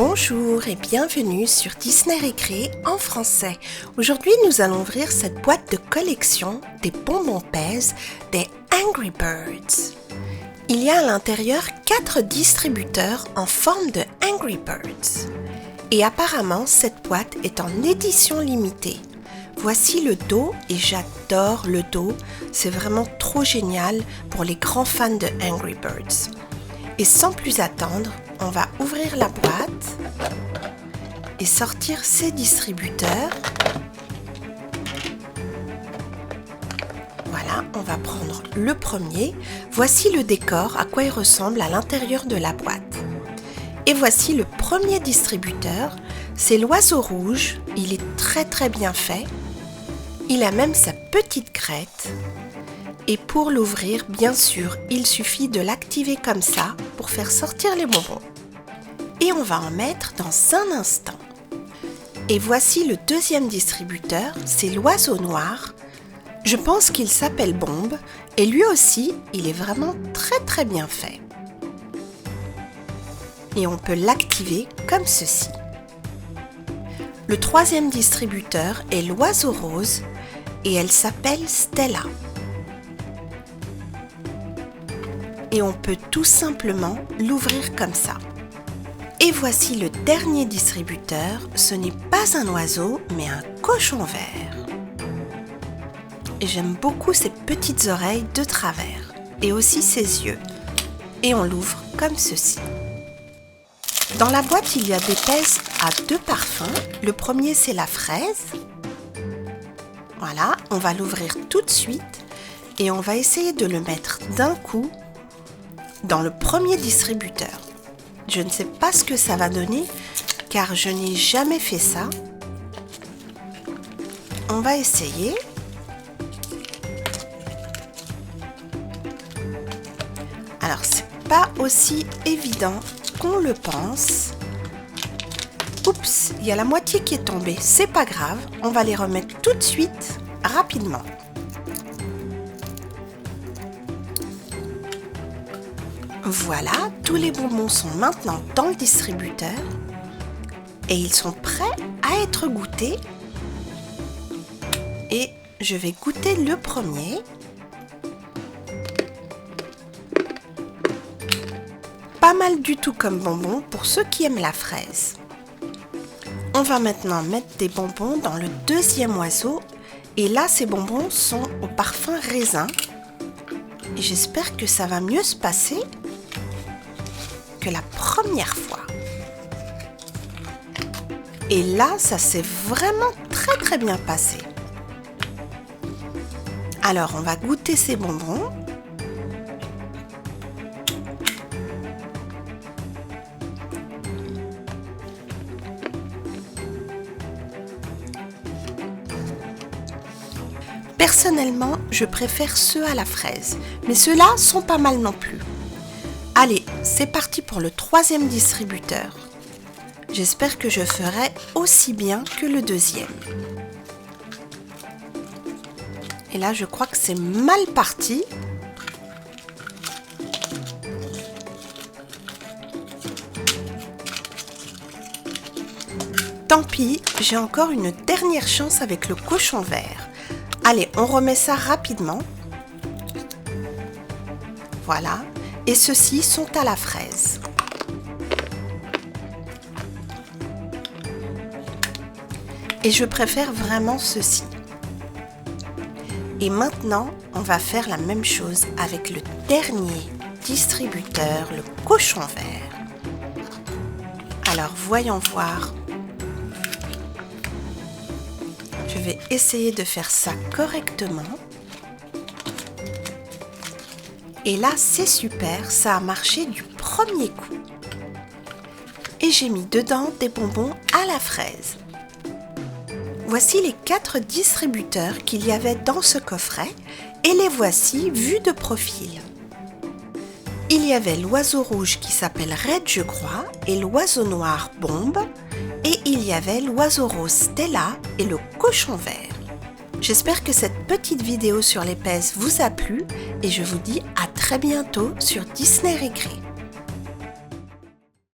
Bonjour et bienvenue sur Disney Récré en français. Aujourd'hui, nous allons ouvrir cette boîte de collection des bonbons Pez des Angry Birds. Il y a à l'intérieur 4 distributeurs en forme de Angry Birds. Et apparemment, cette boîte est en édition limitée. Voici le dos et j'adore le dos. C'est vraiment trop génial pour les grands fans de Angry Birds. Et sans plus attendre, on va ouvrir la boîte et sortir ces distributeurs. Voilà, on va prendre le premier. Voici le décor, à quoi il ressemble à l'intérieur de la boîte. Et voici le premier distributeur, c'est l'oiseau rouge. Il est très bien fait. Il a même sa petite crête. Et pour l'ouvrir, bien sûr, il suffit de l'activer comme ça pour faire sortir les bonbons. Et on va en mettre dans un instant. Et voici le deuxième distributeur, c'est l'oiseau noir. Je pense qu'il s'appelle Bombe et lui aussi, il est vraiment très bien fait. Et on peut l'activer comme ceci. Le troisième distributeur est l'oiseau rose et elle s'appelle Stella. Et on peut tout simplement l'ouvrir comme ça. Et voici le dernier distributeur, ce n'est pas un oiseau, mais un cochon vert. Et j'aime beaucoup ses petites oreilles de travers, et aussi ses yeux. Et on l'ouvre comme ceci. Dans la boîte, il y a des Pez à 2 parfums. Le premier, c'est la fraise. Voilà, on va l'ouvrir tout de suite, et on va essayer de le mettre d'un coup dans le premier distributeur. Je ne sais pas ce que ça va donner car je n'ai jamais fait ça. On va essayer. Alors c'est pas aussi évident qu'on le pense. Oups, il y a la moitié qui est tombée. C'est pas grave, on va les remettre tout de suite, rapidement. Voilà, tous les bonbons sont maintenant dans le distributeur et ils sont prêts à être goûtés. Et je vais goûter le premier. Pas mal du tout comme bonbon pour ceux qui aiment la fraise. On va maintenant mettre des bonbons dans le deuxième oiseau et là ces bonbons sont au parfum raisin. Et j'espère que ça va mieux se passer que la première fois. Et là, ça s'est vraiment très bien passé. Alors, on va goûter ces bonbons. Personnellement, je préfère ceux à la fraise, mais ceux-là sont pas mal non plus. Allez, c'est parti pour le troisième distributeur. J'espère que je ferai aussi bien que le deuxième. Et là, je crois que c'est mal parti. Tant pis, j'ai encore une dernière chance avec le cochon vert. Allez, on remet ça rapidement. Voilà. Et ceux-ci sont à la fraise. Et je préfère vraiment ceux-ci. Et maintenant, on va faire la même chose avec le dernier distributeur, le cochon vert. Alors, voyons voir. Je vais essayer de faire ça correctement. Et là, c'est super, ça a marché du premier coup. Et j'ai mis dedans des bonbons à la fraise. Voici les 4 distributeurs qu'il y avait dans ce coffret et les voici vus de profil. Il y avait l'oiseau rouge qui s'appelle Red, je crois, et l'oiseau noir Bombe, et il y avait l'oiseau rose Stella et le cochon vert. J'espère que cette petite vidéo sur les Pez vous a plu et je vous dis à très bientôt sur Disney Récré.